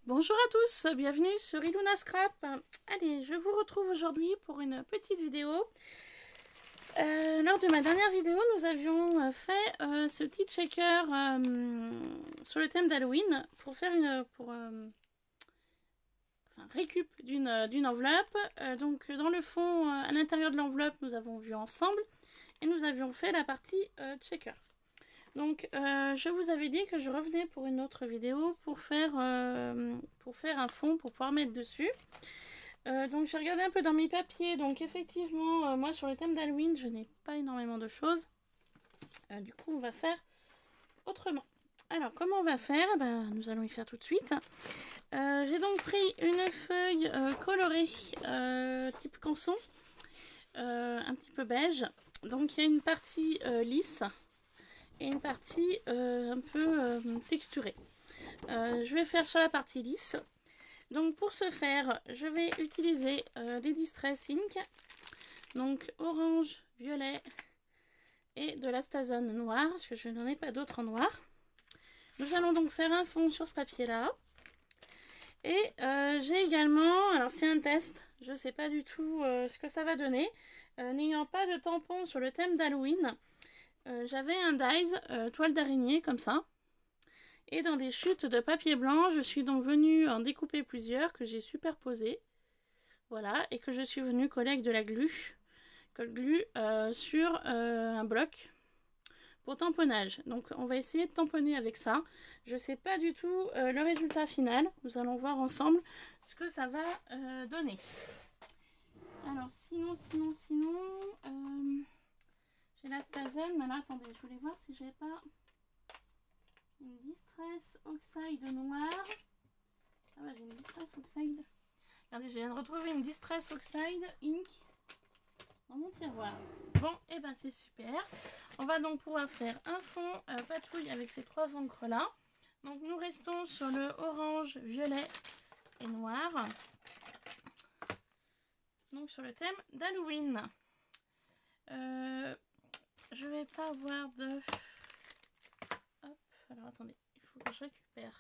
Bonjour à tous, bienvenue sur Iluna Scrap. Allez, je vous retrouve aujourd'hui pour une petite vidéo. Lors de ma dernière vidéo, nous avions fait ce petit checker sur le thème d'Halloween pour faire récup d'une enveloppe. Donc dans le fond, à l'intérieur de l'enveloppe, nous avons vu ensemble et nous avions fait la partie checker. Donc je vous avais dit que je revenais pour une autre vidéo pour faire un fond pour pouvoir mettre dessus. Donc j'ai regardé un peu dans mes papiers. Donc effectivement, moi sur le thème d'Halloween, je n'ai pas énormément de choses. Du coup, on va faire autrement. Alors comment on va faire? Nous allons y faire tout de suite. J'ai donc pris une feuille colorée type canson, un petit peu beige. Donc il y a une partie lisse et une partie un peu texturée. Je vais faire sur la partie lisse. Donc pour ce faire, je vais utiliser des Distress Ink, donc orange, violet et de l'Astazone noir, parce que je n'en ai pas d'autres en noir. Nous allons donc faire un fond sur ce papier là. Et j'ai également, alors c'est un test, je ne sais pas du tout ce que ça va donner. N'ayant pas de tampon sur le thème d'Halloween, j'avais un dies toile d'araignée comme ça. Et dans des chutes de papier blanc, je suis donc venue en découper plusieurs que j'ai superposées. Voilà, et que je suis venue coller avec de la glu, sur un bloc pour tamponnage. Donc on va essayer de tamponner avec ça. Je ne sais pas du tout le résultat final. Nous allons voir ensemble ce que ça va donner. Alors sinon, j'ai l'Astazone. Mais là, attendez, je voulais voir si j'ai pas une Distress Oxide noire. Ah bah j'ai une Distress Oxide. Regardez, je viens de retrouver une Distress Oxide Ink dans mon tiroir. Bon, et ben c'est super. On va donc pouvoir faire un fond patouille avec ces trois encres là. Donc nous restons sur le orange, violet et noir. Donc sur le thème d'Halloween. Je vais pas avoir de... Hop, alors attendez, il faut que je récupère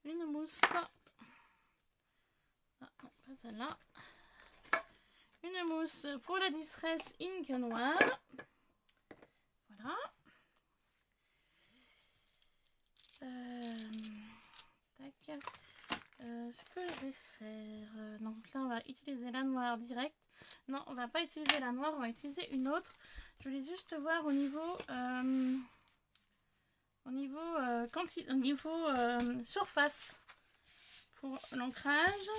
une mousse. Ah non, pas celle-là. Une mousse pour la Distress Ink noire. Voilà. Tac. Ce que je vais faire... donc là, on va utiliser la noire directe. Non, on va pas utiliser la noire, on va utiliser une autre. Je voulais juste voir au niveau... surface pour l'ancrage.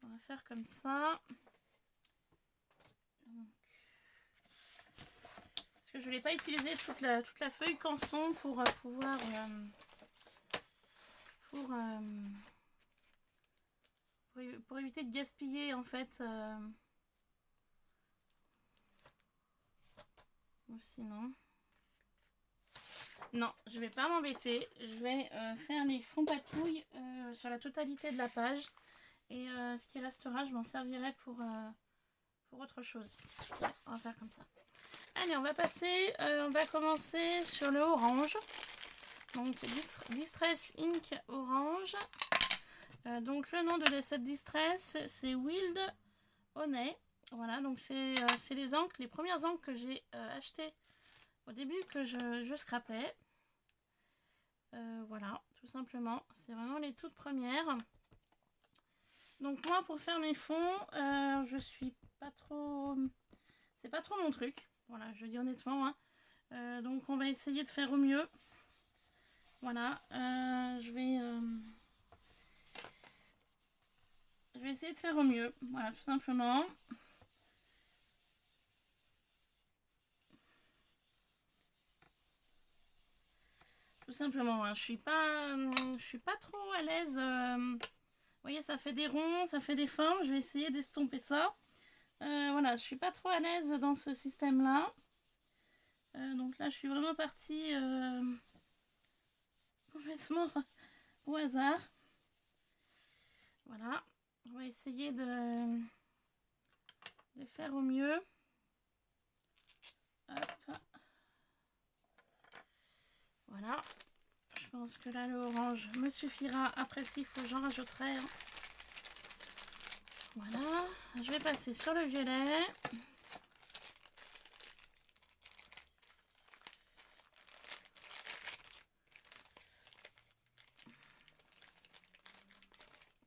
On va faire comme ça. Donc, parce que je voulais pas utiliser toute la feuille canson pour pouvoir pour éviter de gaspiller en fait. Ou sinon. Non, je vais pas m'embêter. Je vais faire les fonds patouilles sur la totalité de la page. Et ce qui restera, je m'en servirai pour autre chose. Ouais, on va faire comme ça. Allez, on va commencer sur le orange. Donc, Distress Ink orange. Donc, le nom de cette Distress, c'est Wild Honey. Voilà, donc c'est les encres, les premières encres que j'ai achetées au début que je scrapais. Voilà, tout simplement. C'est vraiment les toutes premières. Donc moi, pour faire mes fonds, je suis pas trop... C'est pas trop mon truc. Voilà, je dis honnêtement. Hein. Donc on va essayer de faire au mieux. Voilà, je vais essayer de faire au mieux. Voilà, tout simplement. Tout simplement, hein. Je suis pas trop à l'aise. Vous voyez, ça fait des ronds, ça fait des formes. Je vais essayer d'estomper ça. Voilà, je suis pas trop à l'aise dans ce système-là. Donc là, je suis vraiment partie complètement au hasard. Voilà, on va essayer de faire au mieux. Hop. Voilà. Je pense que là, le orange me suffira. Après, s'il faut, j'en rajouterai. Voilà. Je vais passer sur le violet.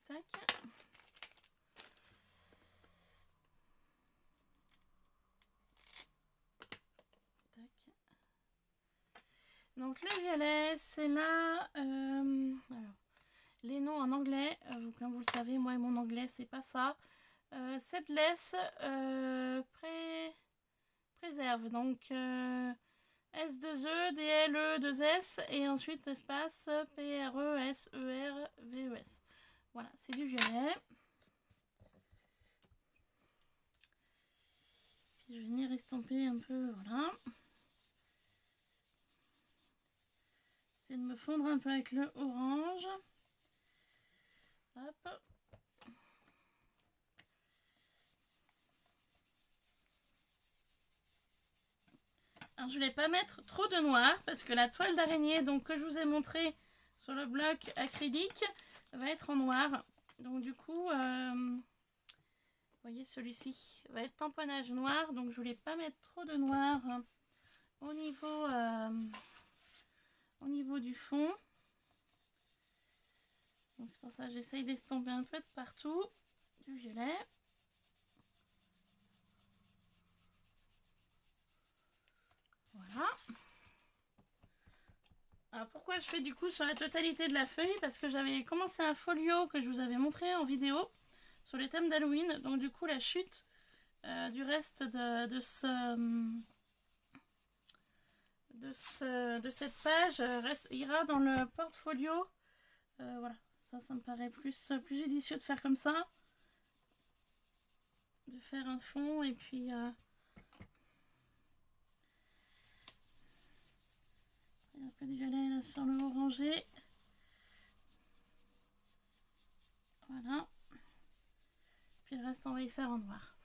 Tac. Donc le violet, c'est là. Alors, les noms en anglais, comme vous le savez, moi et mon anglais, c'est pas ça. Cette laisse préserve. Donc S2E, DLE, 2S et ensuite espace PRESERVES. Voilà, c'est du violet. Puis je vais venir estomper un peu, voilà. C'est de me fondre un peu avec le orange. Hop. Alors je voulais pas mettre trop de noir parce que la toile d'araignée donc que je vous ai montré sur le bloc acrylique va être en noir. Donc du coup, vous voyez celui-ci va être tamponnage noir. Donc je voulais pas mettre trop de noir au niveau du fond. C'est pour ça que j'essaye d'estomper un peu de partout du violet. Voilà. Alors pourquoi je fais du coup sur la totalité de la feuille? Parce que j'avais commencé un folio que je vous avais montré en vidéo sur les thèmes d'Halloween. Donc du coup la chute du reste de cette page ira dans le portfolio. Voilà. Ça me paraît plus judicieux de faire comme ça. De faire un fond et puis... un peu de violet là sur le orangé. Voilà. Puis le reste, on va y faire en noir.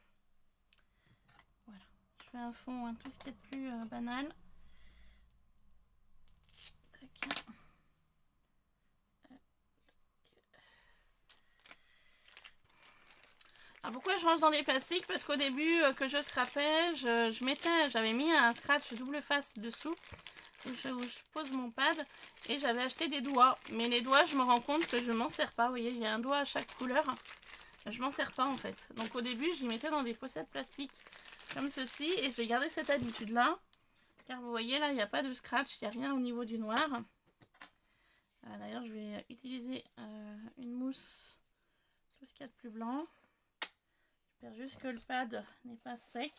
Voilà. Je fais un fond, hein, tout ce qui est de plus banal. Tac. Alors pourquoi je range dans des plastiques? Parce qu'au début que je scrapais, j'avais mis un scratch double face dessous où je pose mon pad et j'avais acheté des doigts. Mais les doigts, je me rends compte que je m'en sers pas. Vous voyez, il y a un doigt à chaque couleur. Je m'en sers pas en fait. Donc au début, j'y mettais dans des pochettes plastiques comme ceci et j'ai gardé cette habitude là. Car vous voyez là, il n'y a pas de scratch, il n'y a rien au niveau du noir. D'ailleurs, je vais utiliser une mousse, tout ce qu'il y a de plus blanc. J'espère juste que le pad n'est pas sec.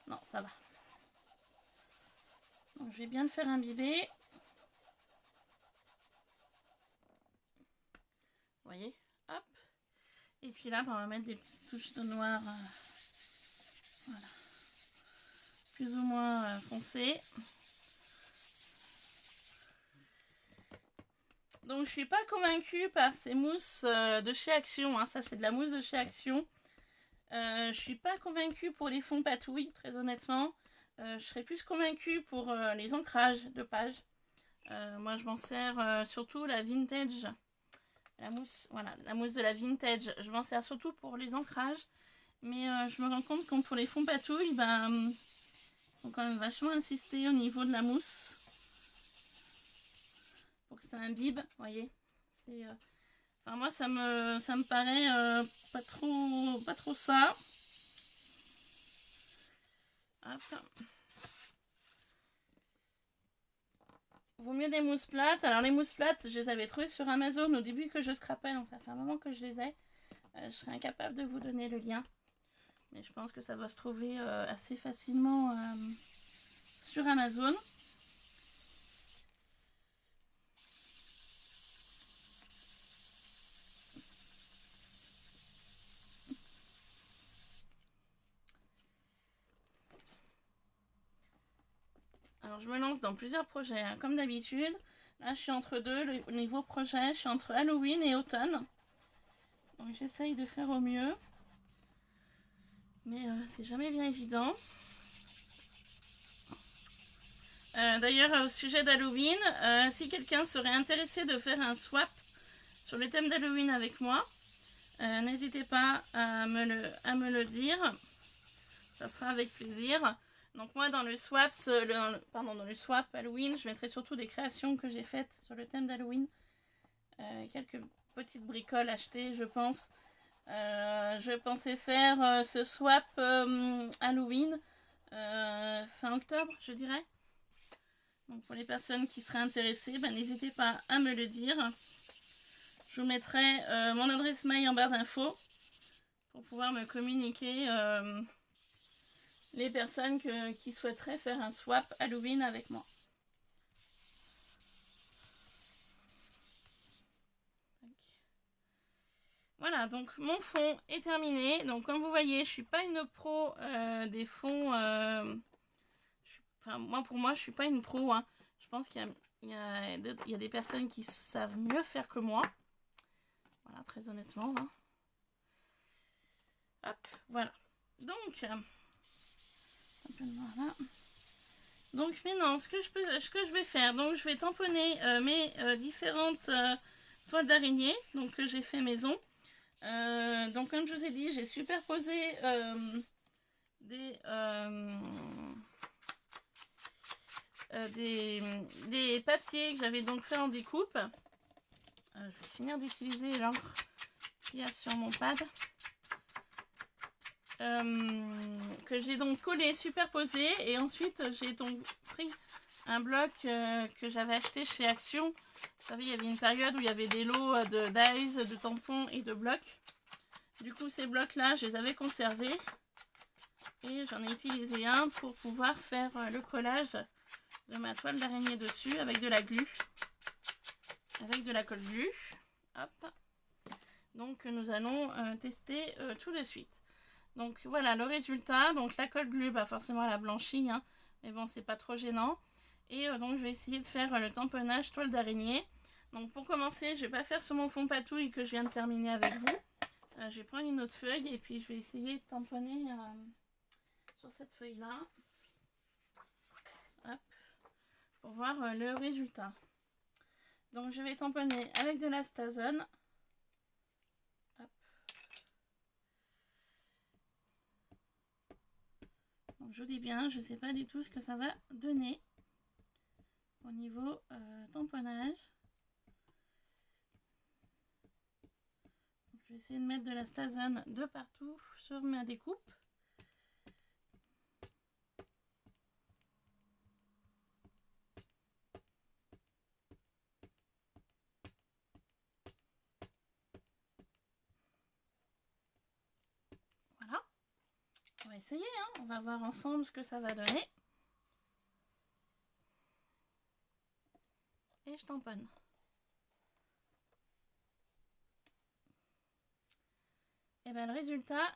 Non, ça va. Donc, je vais bien le faire imbiber. Vous voyez, hop. Et puis là, on va mettre des petites touches de noir. Voilà. Plus ou moins foncées. Donc je suis pas convaincue par ces mousses de chez Action, hein. Ça c'est de la mousse de chez Action. Je suis pas convaincue pour les fonds patouilles, très honnêtement. Je serais plus convaincue pour les ancrages de pages. Moi je m'en sers surtout la vintage. La mousse, voilà, la mousse de la vintage. Je m'en sers surtout pour les ancrages. Mais je me rends compte que pour les fonds patouilles, ben, faut quand même vachement insister au niveau de la mousse. Pour que ça imbibe, vous voyez. C'est, enfin, moi, ça me paraît pas trop ça. Hop. Vaut mieux des mousses plates. Alors, les mousses plates, je les avais trouvées sur Amazon au début que je scrapais. Donc, ça fait un moment que je les ai. Je serais incapable de vous donner le lien. Mais je pense que ça doit se trouver assez facilement sur Amazon. Alors, je me lance dans plusieurs projets, hein, comme d'habitude. Là, je suis entre deux. Le niveau projet, je suis entre Halloween et automne. Donc, j'essaye de faire au mieux. mais c'est jamais bien évident. D'ailleurs, au sujet d'Halloween, si quelqu'un serait intéressé de faire un swap sur le thème d'Halloween avec moi, n'hésitez pas à me le dire, ça sera avec plaisir. Donc moi dans le swap, dans le swap Halloween, je mettrai surtout des créations que j'ai faites sur le thème d'Halloween. Quelques petites bricoles achetées, je pense. Je pensais faire ce swap Halloween fin octobre, je dirais. Donc pour les personnes qui seraient intéressées, n'hésitez pas à me le dire. Je vous mettrai mon adresse mail en barre d'infos pour pouvoir me communiquer les personnes qui souhaiteraient faire un swap Halloween avec moi. Voilà, donc mon fond est terminé. Donc comme vous voyez, je suis pas une pro des fonds. Pour moi, je suis pas une pro. Hein. Je pense qu'il y a des personnes qui savent mieux faire que moi. Voilà, très honnêtement. Hein. Hop, voilà. Donc, voilà. Donc maintenant, ce que je vais faire, donc je vais tamponner mes différentes toiles d'araignée, donc que j'ai fait maison. Donc comme je vous ai dit, j'ai superposé des papiers que j'avais donc fait en découpe. Je vais finir d'utiliser l'encre qu'il y a sur mon pad. Que j'ai donc collé, superposé, et ensuite j'ai donc pris un bloc que j'avais acheté chez Action. Vous savez, il y avait une période où il y avait des lots d'ice, de tampons et de blocs. Du coup, ces blocs-là, je les avais conservés et j'en ai utilisé un pour pouvoir faire le collage de ma toile d'araignée dessus avec de la glu, avec de la colle glu. Hop. Donc, nous allons tester tout de suite. Donc voilà le résultat. Donc la colle glu, forcément elle a blanchi, hein, mais bon, c'est pas trop gênant. Et donc je vais essayer de faire le tamponnage toile d'araignée. Donc pour commencer, je vais pas faire sur mon fond patouille que je viens de terminer avec vous. Je vais prendre une autre feuille et puis je vais essayer de tamponner sur cette feuille là. Hop, pour voir le résultat. Donc je vais tamponner avec de la Stazone. Donc je vous dis bien, je ne sais pas du tout ce que ça va donner au niveau tamponnage. Donc, je vais essayer de mettre de la Stazone de partout sur ma découpe. Voilà. On va essayer, hein. On va voir ensemble ce que ça va donner. Et je tamponne. Et le résultat,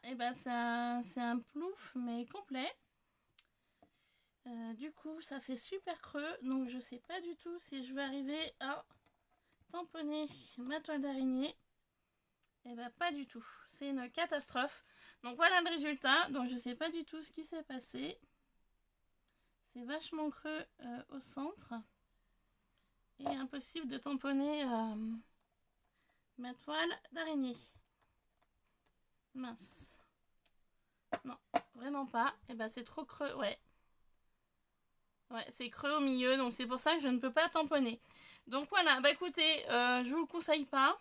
c'est un plouf mais complet. Du coup, ça fait super creux. Donc, je sais pas du tout si je vais arriver à tamponner ma toile d'araignée. Et pas du tout. C'est une catastrophe. Donc, voilà le résultat. Donc, je sais pas du tout ce qui s'est passé. C'est vachement creux au centre. Et impossible de tamponner ma toile d'araignée. Mince. Non, vraiment pas. Et c'est trop creux, ouais. Ouais, c'est creux au milieu, donc c'est pour ça que je ne peux pas tamponner. Donc voilà, écoutez, je vous le conseille pas.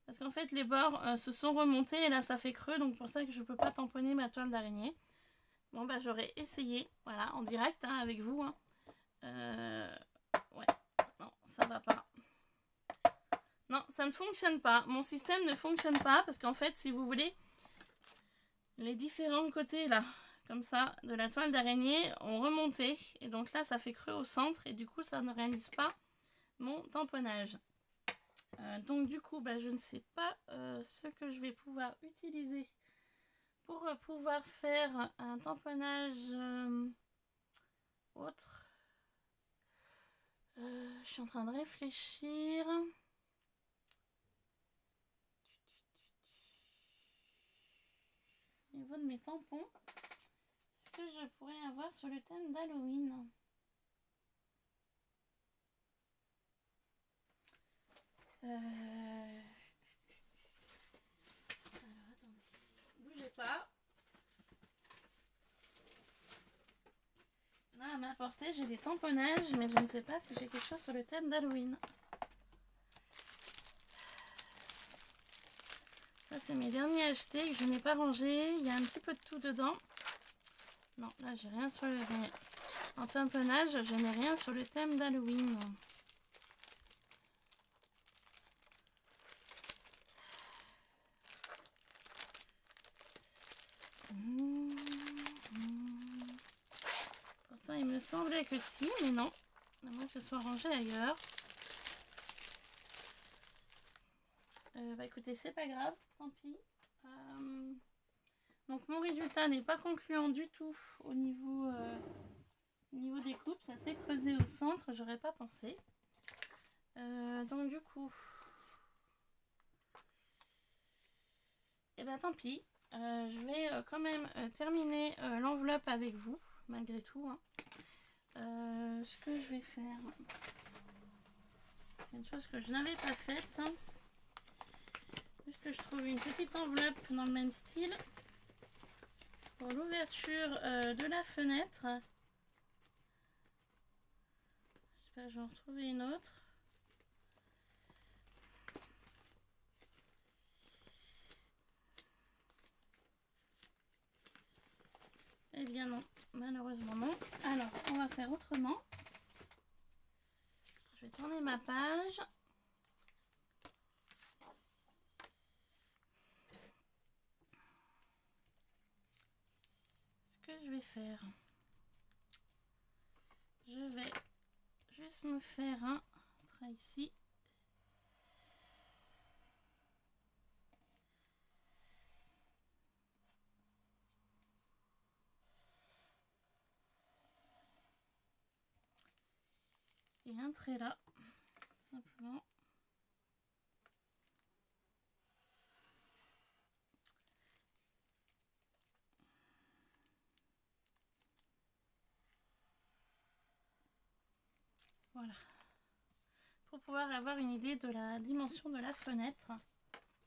Parce qu'en fait, les bords se sont remontés et là, ça fait creux. Donc pour ça que je ne peux pas tamponner ma toile d'araignée. Bon, j'aurais essayé, voilà, en direct, hein, avec vous. Hein. Ouais, non, ça va pas. Non, ça ne fonctionne pas. Mon système ne fonctionne pas parce qu'en fait, si vous voulez, les différents côtés là, comme ça, de la toile d'araignée ont remonté. Et donc là, ça fait creux au centre et du coup, ça ne réalise pas mon tamponnage. Donc du coup, je ne sais pas ce que je vais pouvoir utiliser pour pouvoir faire un tamponnage autre. Je suis en train de réfléchir. Au niveau de mes tampons, ce que je pourrais avoir sur le thème d'Halloween. Alors attendez, bougez pas. Là à ma portée j'ai des tamponnages, mais je ne sais pas si j'ai quelque chose sur le thème d'Halloween. Ça c'est mes derniers achetés que je n'ai pas rangés. Il y a un petit peu de tout dedans. Non, là j'ai rien sur le... En tamponnage, je n'ai rien sur le thème d'Halloween. Pourtant il me semblait que si, mais non. À moins que ce soit rangé ailleurs. Bah écoutez, c'est pas grave, tant pis. Donc mon résultat n'est pas concluant du tout au niveau des coupes. Ça s'est creusé au centre, j'aurais pas pensé. Donc du coup... Et bah tant pis. Je vais quand même terminer l'enveloppe avec vous, malgré tout. Hein. Ce que je vais faire... C'est une chose que je n'avais pas faite. Hein. Juste que je trouve une petite enveloppe dans le même style. Pour l'ouverture de la fenêtre. J'espère que je vais en retrouver une autre. Eh bien non, malheureusement non. Alors, on va faire autrement. Je vais tourner ma page. Ce que je vais faire, je vais juste me faire un trait ici. Et un trait là, simplement. Voilà. Pour pouvoir avoir une idée de la dimension de la fenêtre.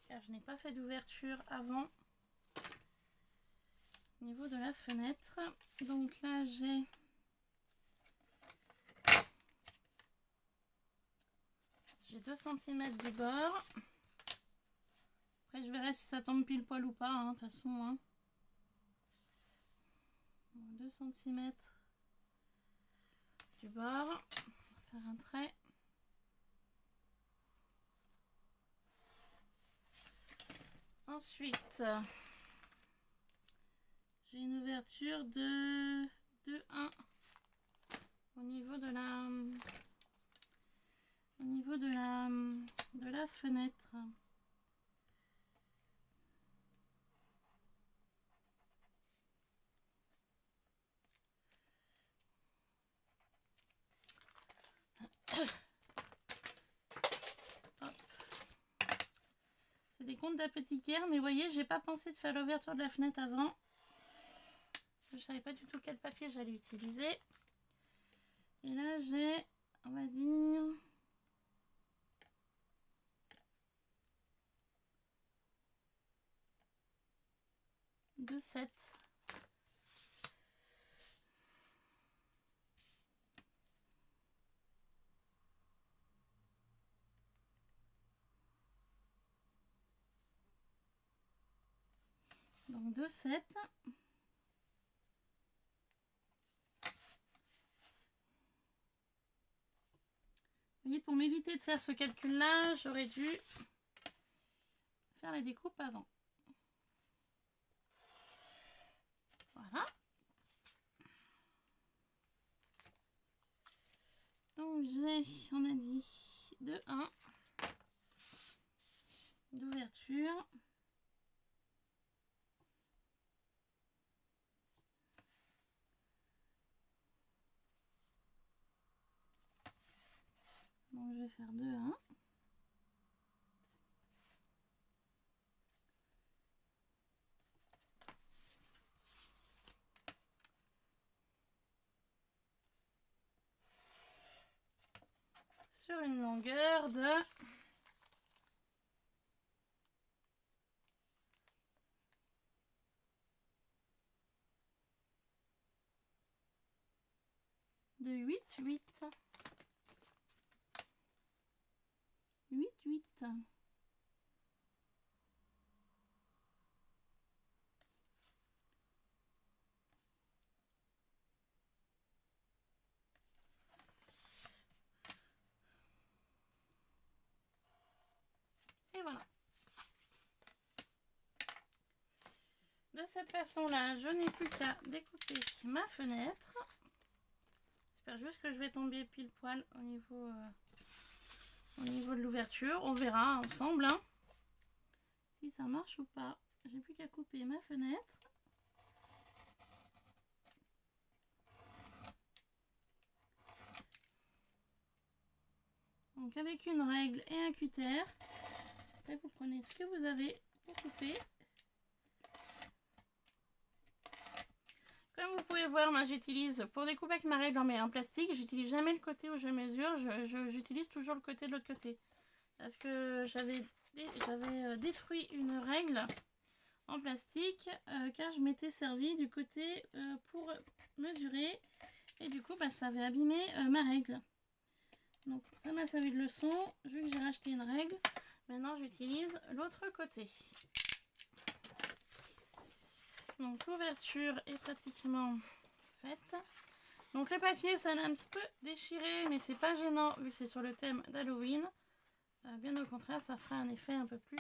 Car je n'ai pas fait d'ouverture avant. Au niveau de la fenêtre. Donc là j'ai... J'ai 2 cm du bord. Après je verrai si ça tombe pile poil ou pas. Hein, de toute façon. Hein. 2 cm du bord. On va faire un trait. Ensuite, j'ai une ouverture de 1 au niveau de la fenêtre. C'est des comptes d'apothicaire, mais vous voyez, j'ai pas pensé de faire l'ouverture de la fenêtre avant. Je savais pas du tout quel papier j'allais utiliser. Et là, j'ai, on va dire, deux 7. Donc 2 7. Vous voyez, pour m'éviter de faire ce calcul-là, j'aurais dû faire la découpe avant. Voilà. Donc j'ai, on a dit, de 1 d'ouverture. Donc je vais faire 2 1. sur une longueur de 8, 8. 8, 8. Et voilà. De cette façon-là, je n'ai plus qu'à découper ma fenêtre. J'espère juste que je vais tomber pile poil au niveau de l'ouverture. On verra ensemble hein, si ça marche ou pas. J'ai plus qu'à couper ma fenêtre. Donc avec une règle et un cutter, après vous prenez ce que vous avez pour couper. Comme vous pouvez voir, moi j'utilise, pour découper avec ma règle en plastique, j'utilise jamais le côté où je mesure, j'utilise toujours le côté de l'autre côté. Parce que j'avais détruit une règle en plastique car je m'étais servi du côté pour mesurer et du coup bah, ça avait abîmé ma règle. Donc ça m'a servi de leçon, vu que j'ai racheté une règle, maintenant j'utilise l'autre côté. Donc l'ouverture est pratiquement faite. Donc le papier ça l'a un petit peu déchiré mais c'est pas gênant vu que c'est sur le thème d'Halloween. Bien au contraire ça fera un effet un peu plus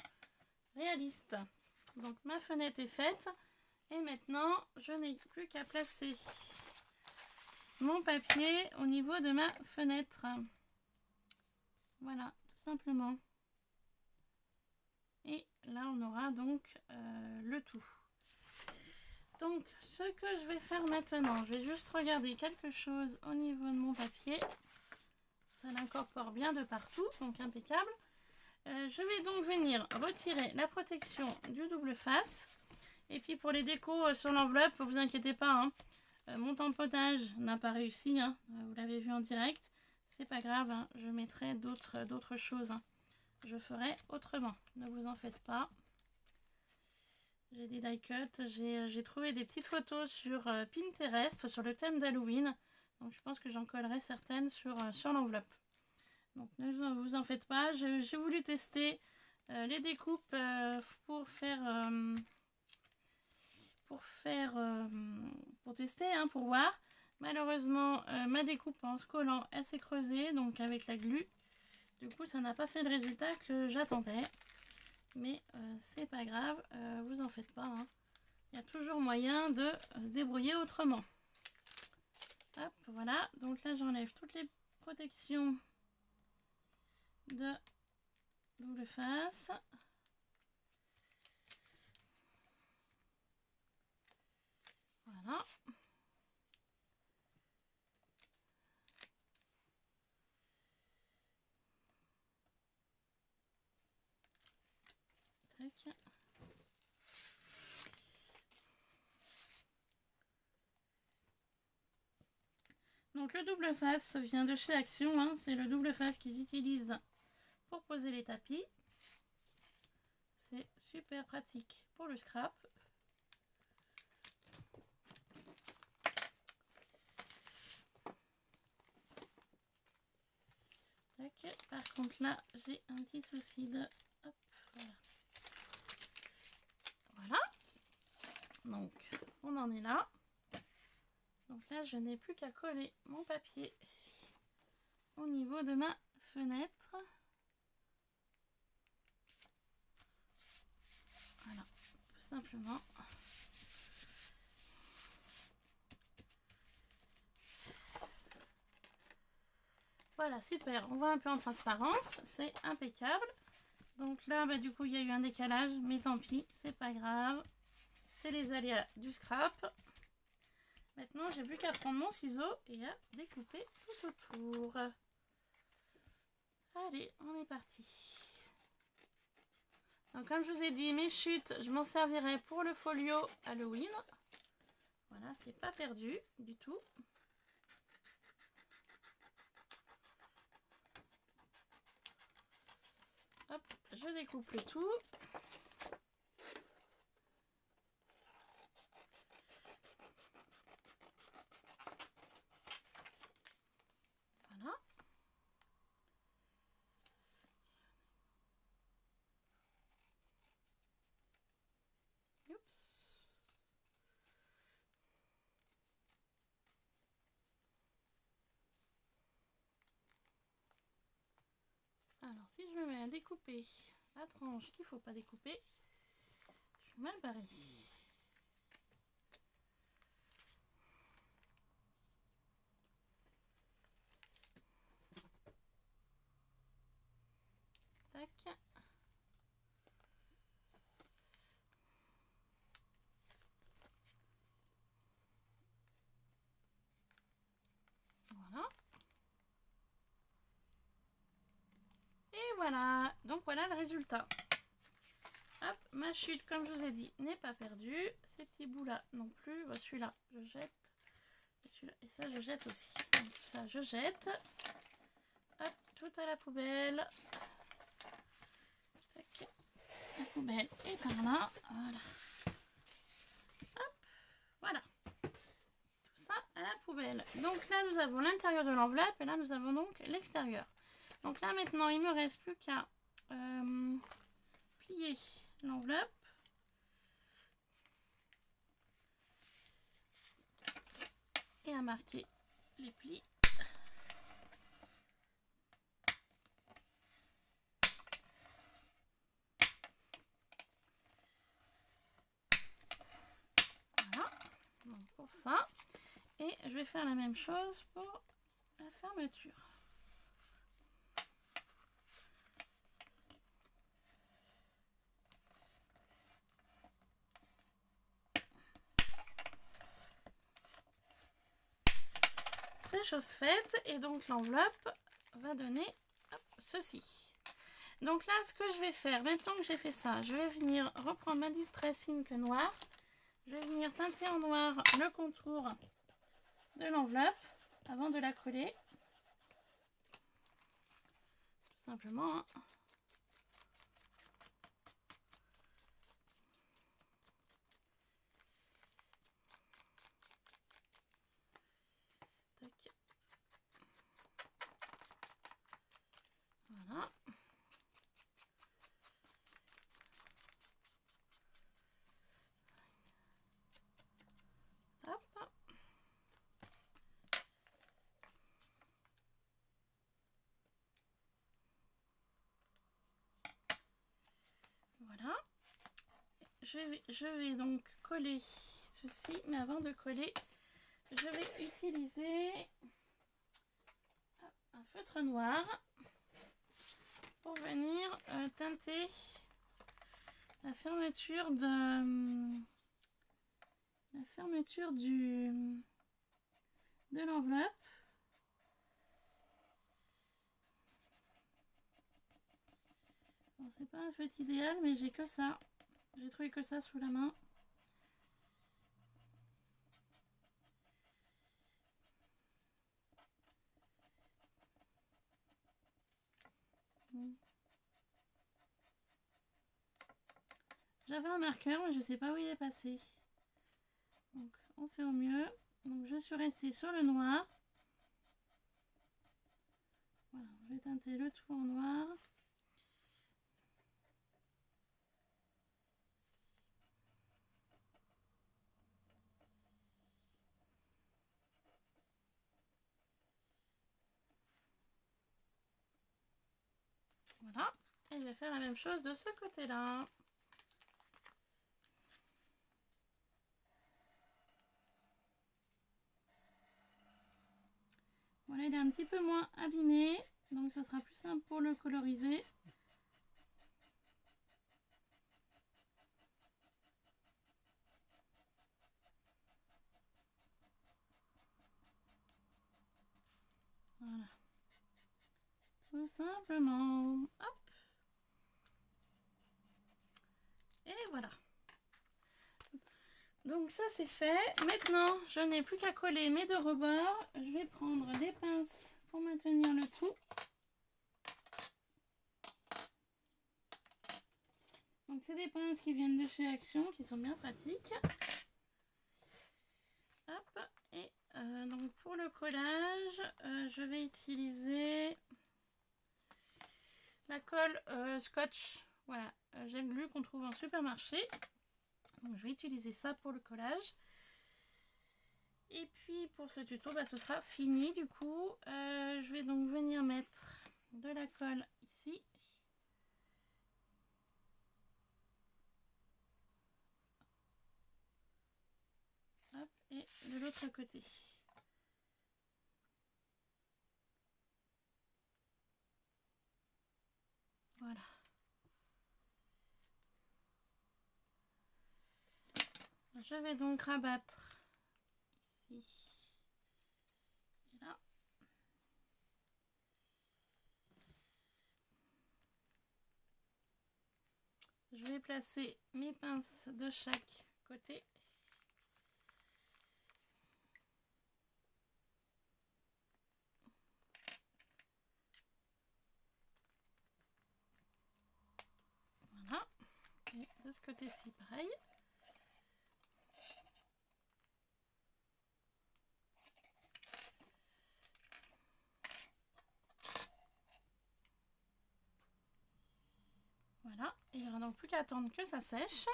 réaliste. Donc ma fenêtre est faite et maintenant je n'ai plus qu'à placer mon papier au niveau de ma fenêtre. Voilà, tout simplement. Et là on aura donc le tout. Donc ce que je vais faire maintenant, je vais juste regarder quelque chose au niveau de mon papier. Ça l'incorpore bien de partout, donc impeccable. Je vais donc venir retirer la protection du double face. Et puis pour les décos sur l'enveloppe, vous inquiétez pas, hein, mon tamponnage n'a pas réussi, hein, vous l'avez vu en direct. C'est pas grave, hein, je mettrai d'autres choses. Hein. Je ferai autrement, ne vous en faites pas. J'ai des die cuts, j'ai trouvé des petites photos sur Pinterest sur le thème d'Halloween. Donc je pense que j'en collerai certaines sur l'enveloppe. Donc ne vous en faites pas, j'ai voulu tester les découpes pour tester, hein, pour voir. Malheureusement, ma découpe en se collant, elle s'est creusée, donc avec la glu. Du coup, ça n'a pas fait le résultat que j'attendais. Mais c'est pas grave, vous en faites pas. Hein. Il y a toujours moyen de se débrouiller autrement. Hop, voilà. Donc là, j'enlève toutes les protections de double face. Voilà. Tac. Donc le double face vient de chez Action, hein. C'est le double face qu'ils utilisent pour poser les tapis. C'est super pratique pour le scrap. Tac. Par contre là, j'ai un petit souci de... Hop, voilà. Voilà. Donc, on en est là. Donc là, je n'ai plus qu'à coller mon papier au niveau de ma fenêtre. Voilà, tout simplement. Voilà, super. On voit un peu en transparence. C'est impeccable. Donc là, bah, du coup, il y a eu un décalage. Mais tant pis, c'est pas grave. C'est les aléas du scrap. Maintenant, j'ai plus qu'à prendre mon ciseau et à découper tout autour. Allez, on est parti. Donc, comme je vous ai dit, mes chutes, je m'en servirai pour le folio Halloween. Voilà, c'est pas perdu du tout. hop, je découpe le tout. Voilà. Oups. Alors, si je me mets à découper la tranche qu'il ne faut pas découper, je suis mal barrée. Tac. Voilà. Et voilà. Donc voilà le résultat. Hop, ma chute, comme je vous ai dit, n'est pas perdue. Ces petits bouts là non plus. Bah, celui-là, je jette. Et ça, je jette aussi. Donc, ça, je jette. Hop, tout à la poubelle. Tac. La poubelle est par là. Voilà. Hop, voilà. Tout ça à la poubelle. Donc là, nous avons l'intérieur de l'enveloppe. Et là, nous avons donc l'extérieur. Donc là, maintenant, il me reste plus qu'à plier l'enveloppe. Et à marquer les plis. Voilà, donc pour ça. Et je vais faire la même chose pour la fermeture. C'est chose faite et donc l'enveloppe va donner hop, ceci. Donc là, ce que je vais faire, maintenant que j'ai fait ça, je vais venir reprendre ma Distress Ink noire. Je vais venir teinter en noir le contour de l'enveloppe avant de la coller. Tout simplement. Hein. Tac. Voilà. Hop. Voilà. Je vais donc coller ceci, mais avant de coller, je vais utiliser un feutre noir pour venir teinter la fermeture de l'enveloppe. Bon, c'est pas un feutre idéal, mais j'ai que ça. J'ai trouvé que ça sous la main. J'avais un marqueur, mais je sais pas où il est passé. Donc, on fait au mieux. Donc, je suis restée sur le noir. Voilà, je vais teinter le tout en noir. Voilà. Et je vais faire la même chose de ce côté-là. Voilà, il est un petit peu moins abîmé. Donc, ça sera plus simple pour le coloriser. Voilà. Tout simplement. Hop. Et voilà. Donc ça c'est fait. Maintenant, je n'ai plus qu'à coller mes deux rebords. Je vais prendre des pinces pour maintenir le tout. Donc c'est des pinces qui viennent de chez Action, qui sont bien pratiques. Hop, et donc pour le collage, je vais utiliser la colle scotch, voilà, gel glu qu'on trouve en supermarché. Donc je vais utiliser ça pour le collage. Et puis pour ce tuto, bah, ce sera fini du coup. Je vais donc venir mettre de la colle ici. Hop, et de l'autre côté. Voilà. Je vais donc rabattre ici et là. Je vais placer mes pinces de chaque côté. Voilà. Et de ce côté-ci, pareil. Voilà, il n'y aura donc plus qu'à attendre que ça sèche.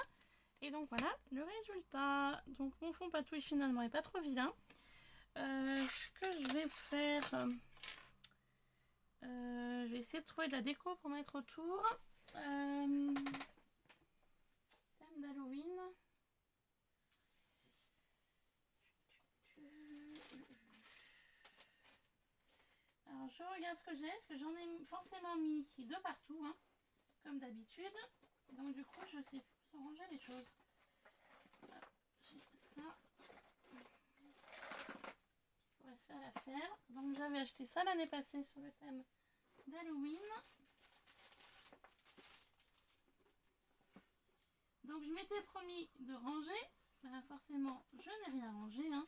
Et donc voilà le résultat. Donc mon fond patouille finalement est pas trop vilain. Ce que je vais faire, je vais essayer de trouver de la déco pour mettre autour. Thème d'Halloween. Alors je regarde ce que j'ai, parce que j'en ai forcément mis de partout, hein, comme d'habitude. Donc du coup je sais plus où ranger les choses. J'ai ça qui pourrait faire l'affaire. Donc j'avais acheté ça l'année passée sur le thème d'Halloween. Donc je m'étais promis de ranger. Ben, forcément je n'ai rien rangé, hein,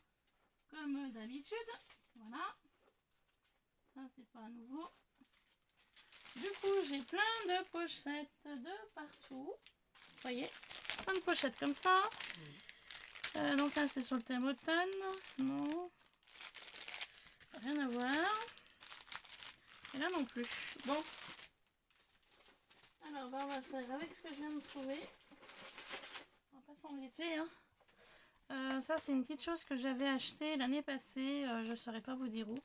comme d'habitude. Voilà. Ça c'est pas nouveau. Du coup j'ai plein de pochettes de partout. Vous voyez, plein de pochettes comme ça. Donc là c'est sur le thème automne. Non, rien à voir. Et là non plus. Bon, alors bah, on va faire avec ce que je viens de trouver. On va pas s'embêter, hein. Ça c'est une petite chose que j'avais acheté l'année passée. Je ne saurais pas vous dire où.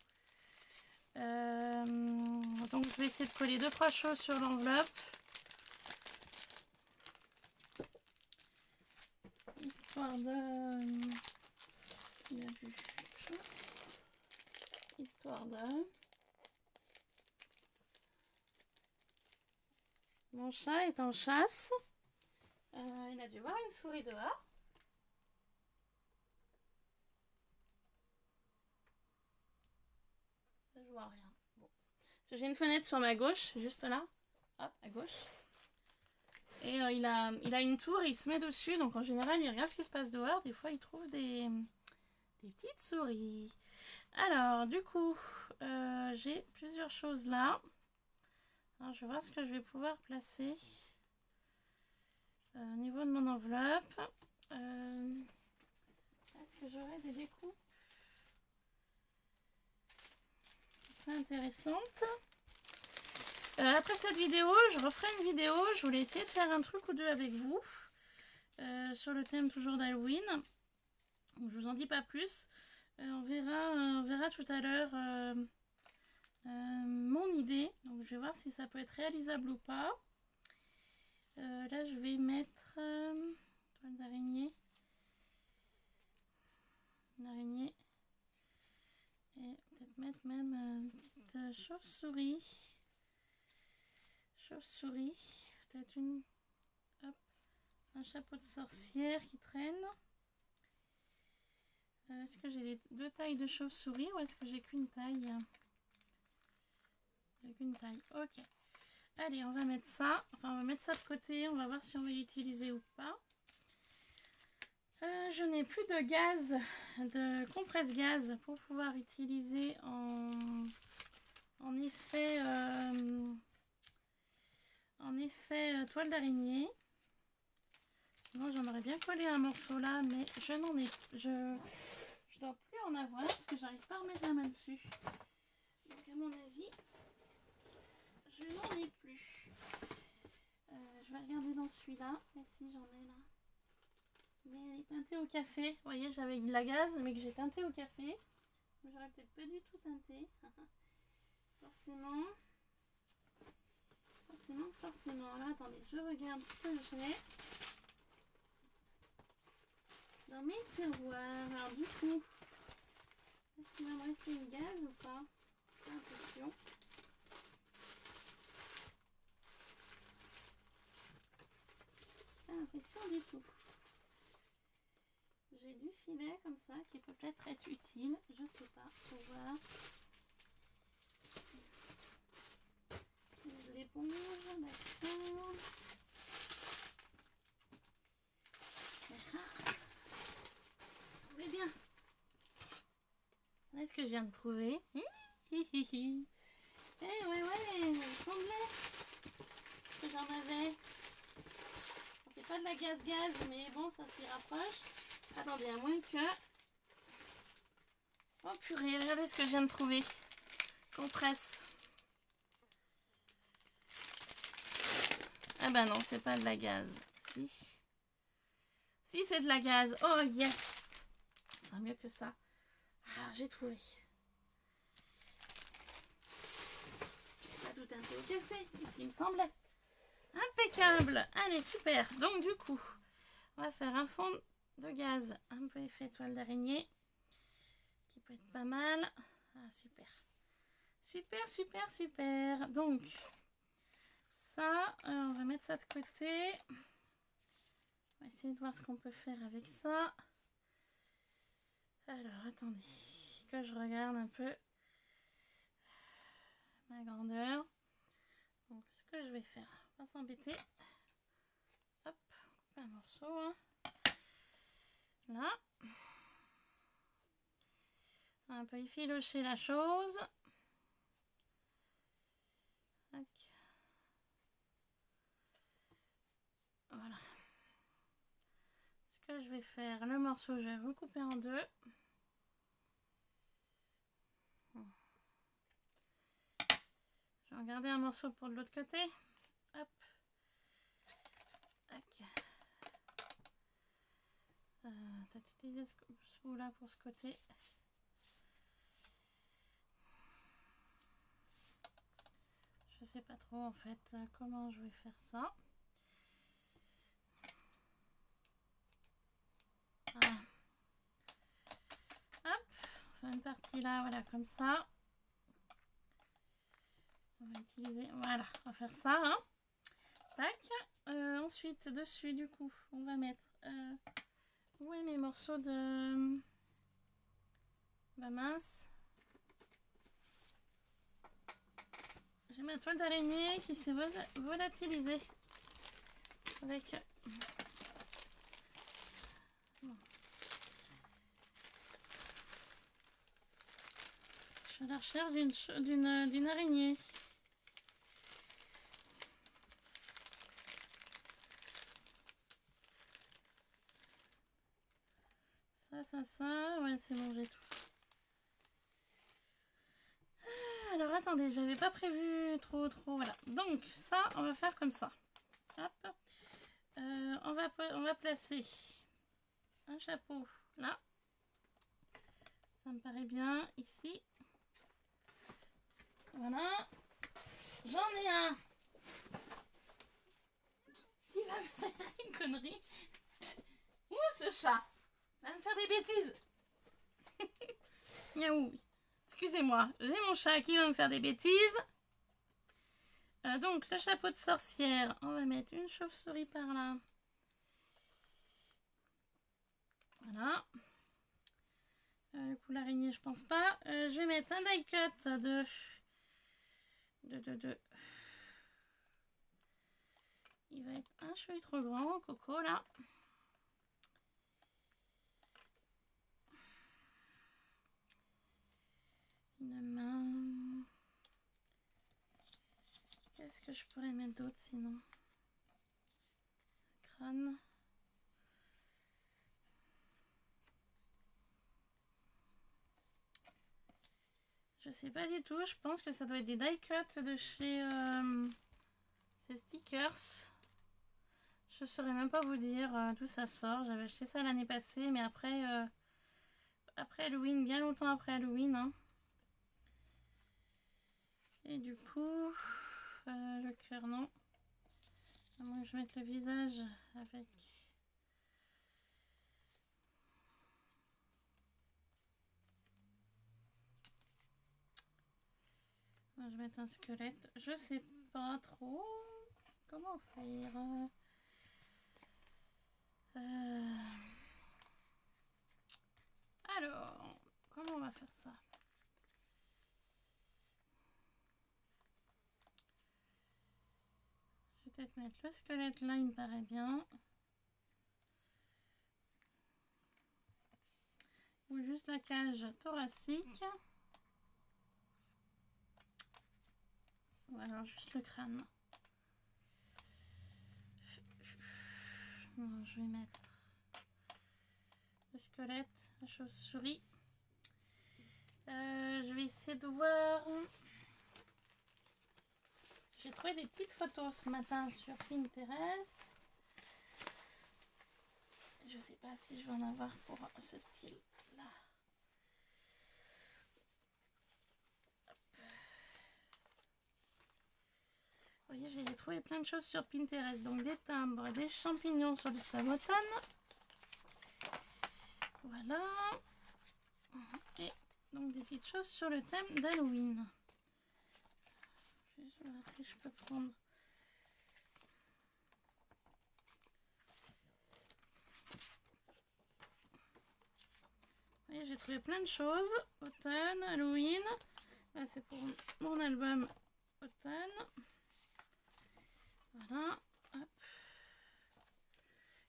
Donc je vais essayer de coller 2-3 choses sur l'enveloppe. Histoire de... Il a vu. Histoire de... Mon chat est en chasse. Il a dû voir une souris dehors. Je vois rien. Bon. J'ai une fenêtre sur ma gauche, juste là. Hop, à gauche. Et il a une tour et il se met dessus. Donc en général, il regarde ce qui se passe dehors. Des fois, il trouve des petites souris. Alors, du coup, j'ai plusieurs choses là. Alors, je vais voir ce que je vais pouvoir placer au niveau de mon enveloppe. Est-ce que j'aurai des découpes qui seraient intéressantes? Après cette vidéo, je referai une vidéo. Je voulais essayer de faire un truc ou deux avec vous sur le thème toujours d'Halloween. Je vous en dis pas plus. On verra tout à l'heure mon idée. Donc je vais voir si ça peut être réalisable ou pas. Là je vais mettre toile d'araignée. Une araignée. Et peut-être mettre même une petite chauve-souris. Chauve-souris. Peut-être une... Hop. Un chapeau de sorcière qui traîne. Est-ce que j'ai deux tailles de chauve-souris ou est-ce que j'ai qu'une taille? J'ai qu'une taille. Ok. Allez, on va mettre ça. Enfin, on va mettre ça de côté. On va voir si on va l'utiliser ou pas. Je n'ai plus de gaz, de compresse gaz pour pouvoir utiliser en effet toile d'araignée. Moi, j'en aurais bien collé un morceau là, mais je n'en ai... Je dois plus en avoir parce que j'arrive pas à remettre la main dessus. Donc à mon avis, je n'en ai plus. Je vais regarder dans celui-là. Et si j'en ai là. Mais elle est teintée au café. Vous voyez, j'avais de la gaze, mais que j'ai teinté au café. J'aurais peut-être pas du tout teinté. Forcément. Forcément. Alors attendez, je regarde ce que j'ai. Dans mes tiroirs. Alors du coup, est-ce qu'il va me rester une gaze ou pas? Pas l'impression. Pas l'impression du tout. J'ai du filet comme ça qui peut peut-être être utile. Je sais pas. Faut voir. De l'éponge, d'accord. Ça semblait bien. Est-ce que je viens de trouver? Eh ouais, il me semblait que j'en avais. Bon, c'est pas de la gaz, mais bon, ça s'y rapproche. Attendez, à moins que... Oh purée, regardez ce que je viens de trouver. Compresse. Ah bah non, c'est pas de la gaz. Si. Si, c'est de la gaz. Oh yes. C'est mieux que ça. Ah, j'ai trouvé. Pas tout teinté au café, il me semblait. Impeccable. Allez, super. Donc du coup, on va faire un fond de gaz un peu effet toile d'araignée. Qui peut être pas mal. Ah, super. Super. Donc, ça, on va mettre ça de côté. On va essayer de voir ce qu'on peut faire avec ça. Alors, attendez, que je regarde un peu ma grandeur. Donc, ce que je vais faire, on va s'embêter. Hop, couper un morceau. Hein. Là. On va un peu effilocher la chose. Tac. Voilà. Ce que je vais faire, le morceau, je vais le recouper en deux. Je vais en garder un morceau pour de l'autre côté. Hop. Tac. T'as utilisé ce bout-là pour ce côté. Je sais pas trop en fait comment je vais faire ça. Voilà. Hop, on fait une partie là, voilà, comme ça. On va utiliser, voilà, on va faire ça. Hein. Tac. Ensuite, dessus, du coup, on va mettre... où est mes morceaux de... Bah mince. J'ai ma toile d'araignée qui s'est volatilisée. Avec... Bon. Je suis à la recherche d'une araignée. Ça. Ouais, c'est bon, j'ai tout. Alors, attendez, j'avais pas prévu trop. Voilà. Donc, ça, on va faire comme ça. Hop. On va placer un chapeau là. Ça me paraît bien. Ici. Voilà. J'en ai un qui va me faire une connerie. Où ce chat va me faire des bêtises. Miaou. Excusez-moi, j'ai mon chat qui va me faire des bêtises. Donc, le chapeau de sorcière, on va mettre une chauve-souris par là. Voilà. Le coup, l'araignée, je pense pas. Je vais mettre un die cut de... Il va être un cheveu trop grand, Coco, là. Une main. Qu'est-ce que je pourrais mettre d'autre sinon? Crâne. Je sais pas du tout, je pense que ça doit être des die cuts de chez ces stickers. Je saurais même pas vous dire d'où ça sort. J'avais acheté ça l'année passée, mais après Halloween, bien longtemps après Halloween. Hein. Et du coup, le cœur non. À moins que je mette le visage avec. Je vais mettre un squelette. Je sais pas trop comment faire. Alors, comment on va faire ça? Je vais peut-être mettre le squelette là, il me paraît bien. Ou juste la cage thoracique. Ou alors juste le crâne. Non, je vais mettre le squelette, la chauve-souris. Je vais essayer de voir. J'ai trouvé des petites photos ce matin sur Pinterest. Je sais pas si je vais en avoir pour ce style-là. Vous voyez, j'ai trouvé plein de choses sur Pinterest. Donc des timbres, des champignons sur le thème automne. Voilà. Et donc des petites choses sur le thème d'Halloween. Je vais voir si je peux prendre. Vous voyez, j'ai trouvé plein de choses. Automne, Halloween. Là, c'est pour mon album automne. Voilà. Hop.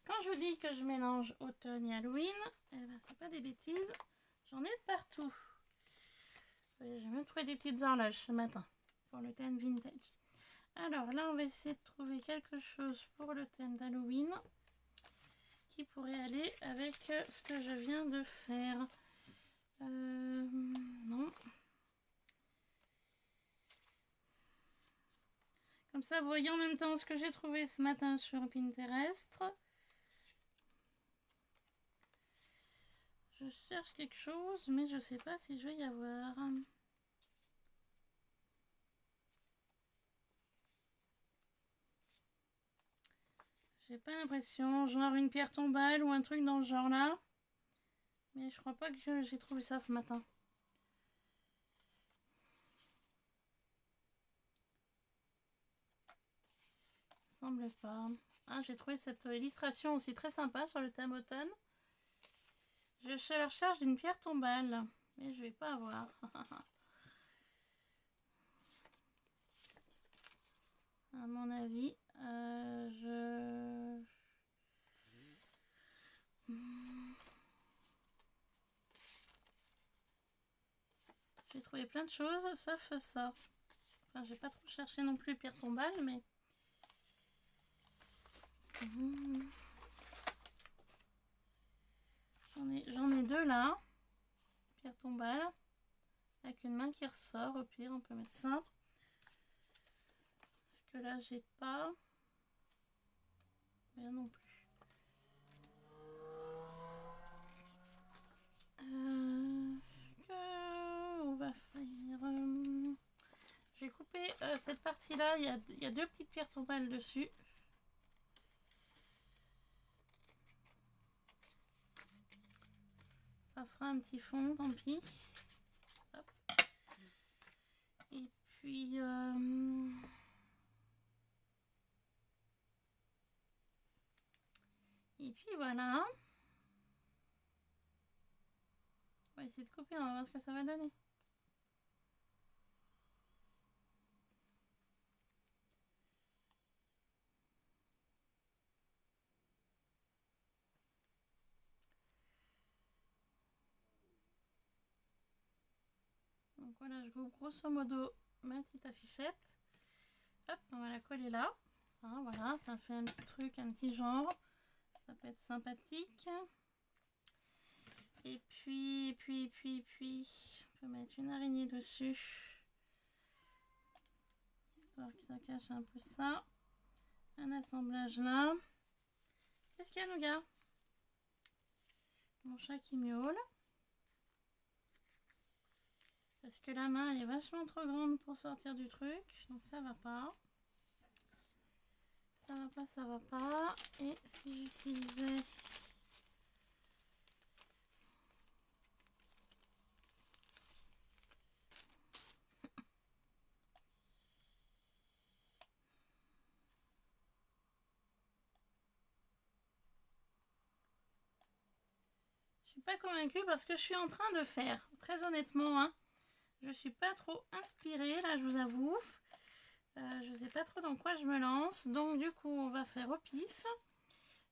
Quand je vous dis que je mélange automne et Halloween, eh ben, c'est pas des bêtises. J'en ai de partout. J'ai même trouvé des petites horloges ce matin pour le thème vintage. Alors là, on va essayer de trouver quelque chose pour le thème d'Halloween qui pourrait aller avec ce que je viens de faire. Non. Comme ça, vous voyez en même temps ce que j'ai trouvé ce matin sur Pinterest. Je cherche quelque chose, mais je sais pas si je vais y avoir. J'ai pas l'impression, genre une pierre tombale ou un truc dans le genre là. Mais je crois pas que j'ai trouvé ça ce matin. Semble pas. Ah, j'ai trouvé cette illustration aussi très sympa sur le thème automne. Je suis à la recherche d'une pierre tombale, mais je vais pas avoir. À mon avis, j'ai trouvé plein de choses, sauf ça. Enfin, j'ai pas trop cherché non plus pierre tombale, mais... J'en ai deux là. Pierre tombale. Avec une main qui ressort, au pire, on peut mettre ça. Parce que là, j'ai pas. Rien non plus. Ce qu'on va faire. Je vais couper cette partie-là. Il y a deux petites pierres tombales dessus. Ça fera un petit fond, tant pis. Hop. Et puis... Et puis voilà. On va essayer de couper, on va voir ce que ça va donner. Donc voilà, je coupe grosso modo ma petite affichette. Hop, on va la coller là. Hein, voilà, ça fait un petit truc, un petit genre. Ça peut être sympathique. Et puis, peux mettre une araignée dessus. Histoire que ça cache un peu ça. Un assemblage là. Qu'est-ce qu'il y a, Nougat? Mon chat qui miaule. Parce que la main elle est vachement trop grande pour sortir du truc. Donc ça va pas. Ça va pas, ça va pas. Et si j'utilisais... Je suis pas convaincue parce que je suis en train de faire. Très honnêtement, hein. Je suis pas trop inspirée là, je vous avoue. Je sais pas trop dans quoi je me lance. Donc du coup, on va faire au pif.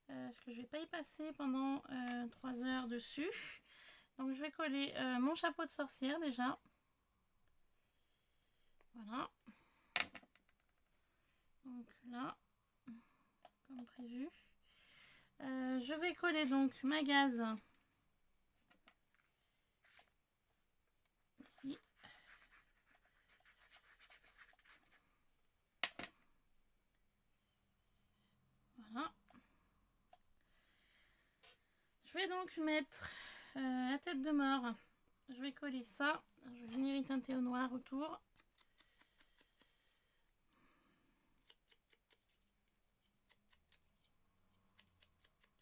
Parce que je vais pas y passer pendant 3 heures dessus. Donc je vais coller mon chapeau de sorcière déjà. Voilà. Donc là, comme prévu. Je vais coller donc ma gaze. Ici. Voilà. Je vais donc mettre la tête de mort. Je vais coller ça. Je vais venir y teinter au noir autour.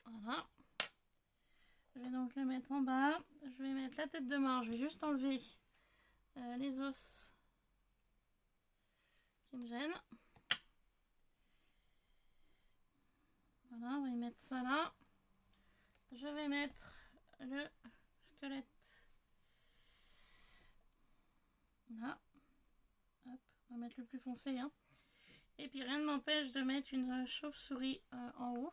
Voilà. Je vais donc le mettre en bas. Je vais mettre la tête de mort. Je vais juste enlever les os qui me gênent. Voilà, on va y mettre ça là. Je vais mettre le squelette là. Hop, on va mettre le plus foncé. Hein. Et puis rien ne m'empêche de mettre une chauve-souris en haut.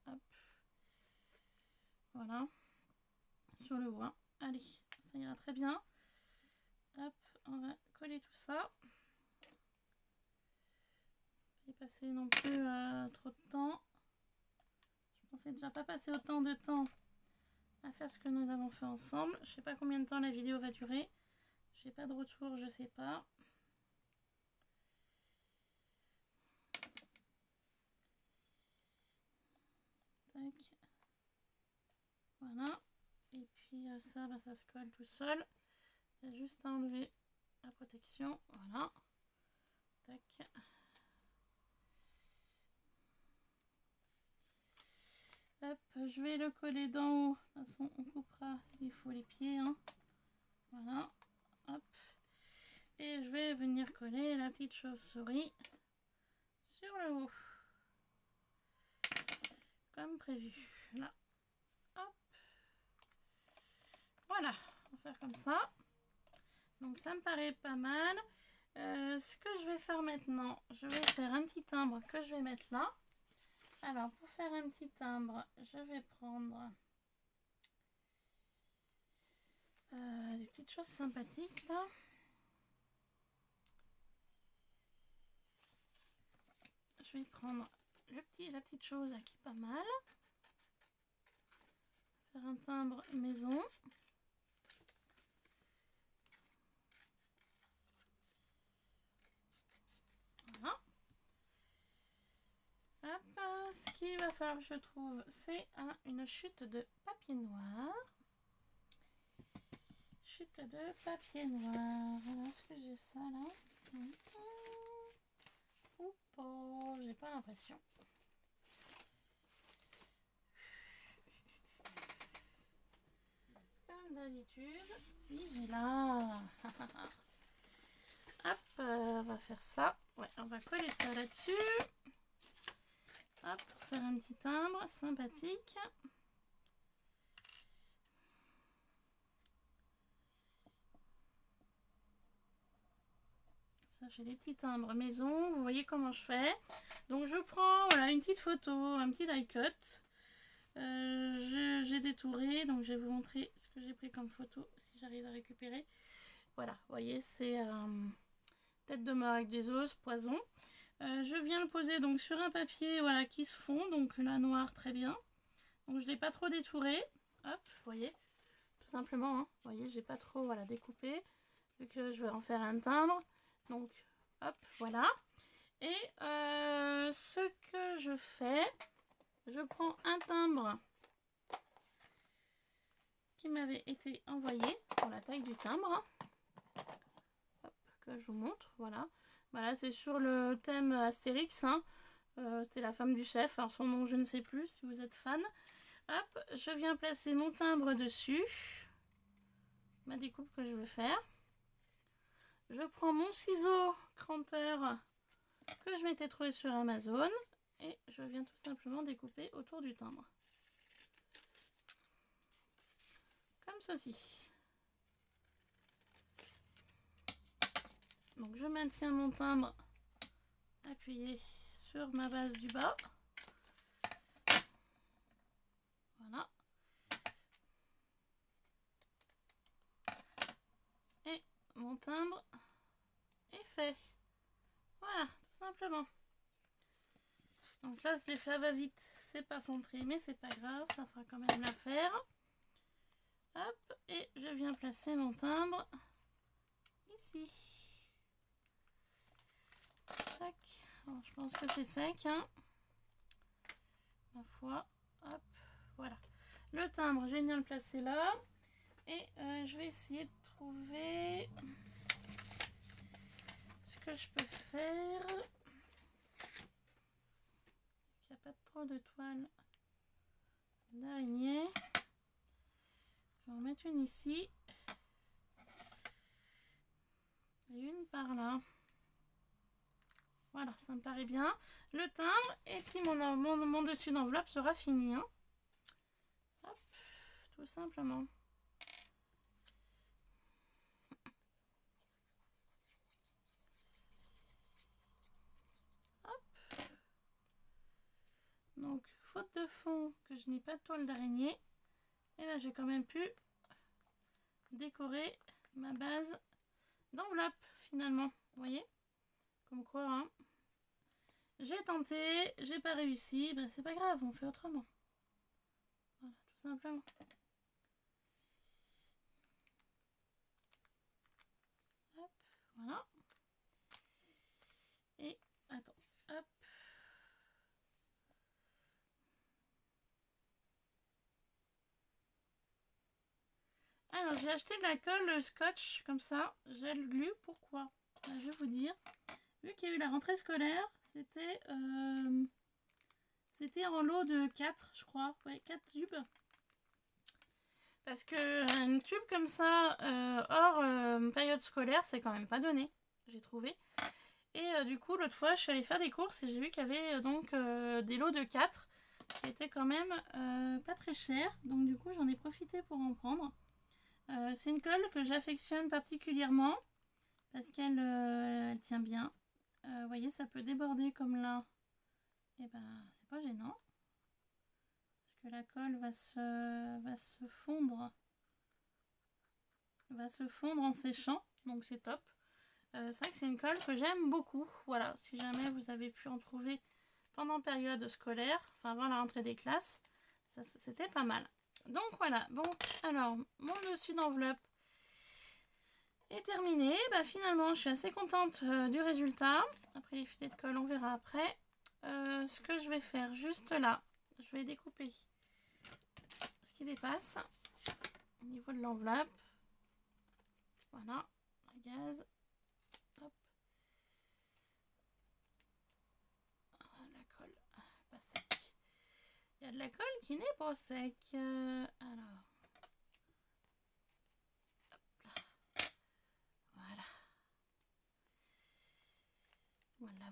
Hop. Voilà. Sur le haut. Hein. Allez, ça ira très bien. Hop, on va coller tout ça. Pas y passer non plus trop de temps. Je pensais déjà pas passer autant de temps à faire ce que nous avons fait ensemble. Je sais pas combien de temps la vidéo va durer. J'ai pas de retour, je sais pas. Tac. Voilà. Et puis ça, bah, ça se colle tout seul. Il y a juste à enlever la protection. Voilà. Tac. Hop, je vais le coller d'en haut. De toute façon, on coupera s'il faut les pieds. Hein. Voilà. Hop. Et je vais venir coller la petite chauve-souris sur le haut. Comme prévu. Là. Hop. Voilà. On va faire comme ça. Donc ça me paraît pas mal. Ce que je vais faire maintenant, je vais faire un petit timbre que je vais mettre là. Alors, pour faire un petit timbre, je vais prendre des petites choses sympathiques là. Je vais prendre la petite chose là, qui est pas mal. Faire un timbre maison. Voilà. Hop, ce qu'il va falloir que je trouve, c'est une chute de papier noir. Chute de papier noir. Alors, est-ce que j'ai ça là? Ou pas? J'ai pas l'impression. Comme d'habitude, si j'ai là. Hop, on va faire ça. Ouais, on va coller ça là-dessus. Hop, pour faire un petit timbre sympathique. Ça, j'ai des petits timbres maison. Vous voyez comment je fais. Donc, je prends voilà, une petite photo, un petit die cut. J'ai détouré, donc je vais vous montrer ce que j'ai pris comme photo, si j'arrive à récupérer. Voilà, vous voyez, c'est tête de mort avec des os, poison. Je viens le poser donc sur un papier voilà, qui se fond, donc là noir très bien. Donc je ne l'ai pas trop détouré. Hop, vous voyez, simplement. Hein. Vous voyez, j'ai pas trop voilà, découpé, vu que je vais en faire un timbre. Donc, hop, voilà. Et ce que je fais, je prends un timbre qui m'avait été envoyé pour la taille du timbre. Hop, que je vous montre, voilà. Voilà, c'est sur le thème Astérix, hein. C'était la femme du chef, alors son nom je ne sais plus si vous êtes fan. Hop, je viens placer mon timbre dessus, ma découpe que je veux faire. Je prends mon ciseau cranteur que je m'étais trouvé sur Amazon et je viens tout simplement découper autour du timbre. Comme ceci. Donc je maintiens mon timbre appuyé sur ma base du bas. Voilà. Et mon timbre est fait. Voilà, tout simplement. Donc là, je l'ai fait à va-vite. C'est pas centré, mais c'est pas grave, ça fera quand même l'affaire. Hop, et je viens placer mon timbre ici. Tac. Alors, je pense que c'est sec, hein. Ma foi. Hop, voilà. Le timbre, je viens le placer là. Et je vais essayer de trouver ce que je peux faire. Il n'y a pas trop de toile d'araignée. Je vais en mettre une ici. Et une par là. Voilà, ça me paraît bien. Le timbre et puis mon dessus d'enveloppe sera fini. Hein. Hop, tout simplement. Hop. Donc, faute de fond, que je n'ai pas de toile d'araignée, et ben j'ai quand même pu décorer ma base d'enveloppe finalement. Vous voyez? Comme quoi, hein. J'ai tenté, j'ai pas réussi, ben c'est pas grave, on fait autrement. Voilà, tout simplement. Hop, voilà. Et attends, hop. Alors j'ai acheté de la colle scotch comme ça, gel glu. Pourquoi? Ben, je vais vous dire. Vu qu'il y a eu la rentrée scolaire, c'était en lot de 4, je crois. Ouais, 4 tubes. Parce que un tube comme ça, hors période scolaire, c'est quand même pas donné, j'ai trouvé. Et du coup, l'autre fois, je suis allée faire des courses et j'ai vu qu'il y avait donc des lots de 4 qui étaient quand même pas très chers. Donc du coup, j'en ai profité pour en prendre. C'est une colle que j'affectionne particulièrement parce qu'elle elle tient bien. Vous voyez, ça peut déborder comme là. Et ben, c'est pas gênant. Parce que la colle va se fondre. Va se fondre en séchant. Donc c'est top. C'est vrai que c'est une colle que j'aime beaucoup. Voilà, si jamais vous avez pu en trouver pendant période scolaire, enfin avant la rentrée des classes, c'était pas mal. Donc voilà, bon, alors, mon dessus d'enveloppe est terminé. Bah, finalement, je suis assez contente du résultat. Après les filets de colle, on verra après. Ce que je vais faire juste là, je vais découper ce qui dépasse au niveau de l'enveloppe. Voilà, la gaze. Hop. La colle, pas sec. Il y a de la colle qui n'est pas sec. Alors.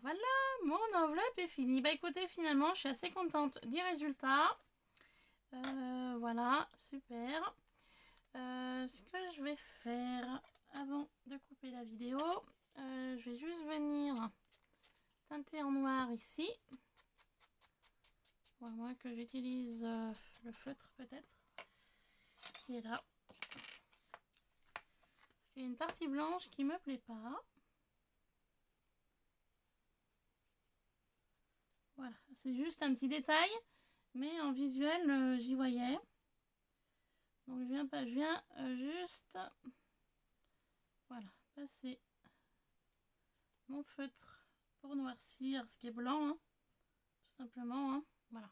Voilà, mon enveloppe est finie. Bah écoutez, finalement, je suis assez contente du résultat. Voilà, super. Ce que je vais faire avant de couper la vidéo, je vais juste venir teinter en noir ici. Bon, à moins que j'utilise le feutre peut-être, qui est là. Il y a une partie blanche qui me plaît pas. Voilà, c'est juste un petit détail, mais en visuel, j'y voyais. Donc je viens juste, voilà, passer mon feutre pour noircir ce qui est blanc, hein, tout simplement, hein, voilà.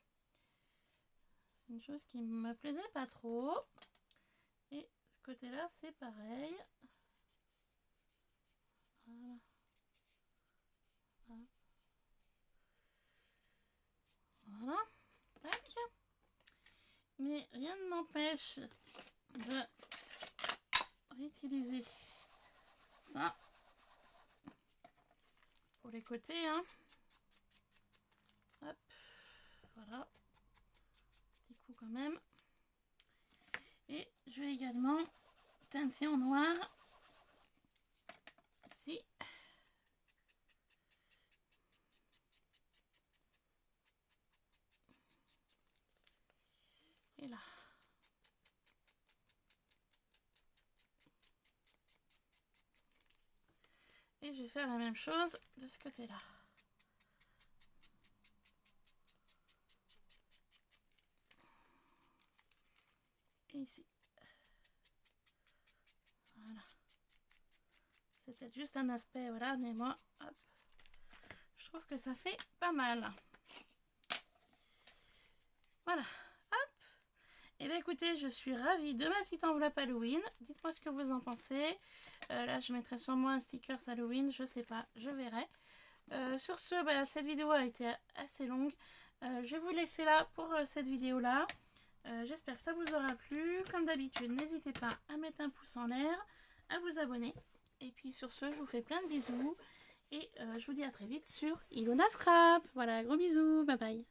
C'est une chose qui me plaisait pas trop. Et ce côté-là, c'est pareil. Voilà. Voilà. Tac. Mais rien ne m'empêche de réutiliser ça pour les côtés, hein. Hop, voilà, petit coup quand même. Et je vais également teinter en noir ici. Et là. Et je vais faire la même chose de ce côté-là. Et ici. Voilà. C'est peut-être juste un aspect, voilà, mais moi, hop, je trouve que ça fait pas mal. Voilà. Hop. Et bien écoutez, je suis ravie de ma petite enveloppe Halloween. Dites-moi ce que vous en pensez. Là, je mettrai sûrement un sticker Halloween, je sais pas, je verrai. Sur ce, bah, cette vidéo a été assez longue. Je vais vous laisser là pour cette vidéo-là. J'espère que ça vous aura plu. Comme d'habitude, n'hésitez pas à mettre un pouce en l'air, à vous abonner. Et puis sur ce, je vous fais plein de bisous. Et je vous dis à très vite sur Ilona Scrap. Voilà, gros bisous, bye bye.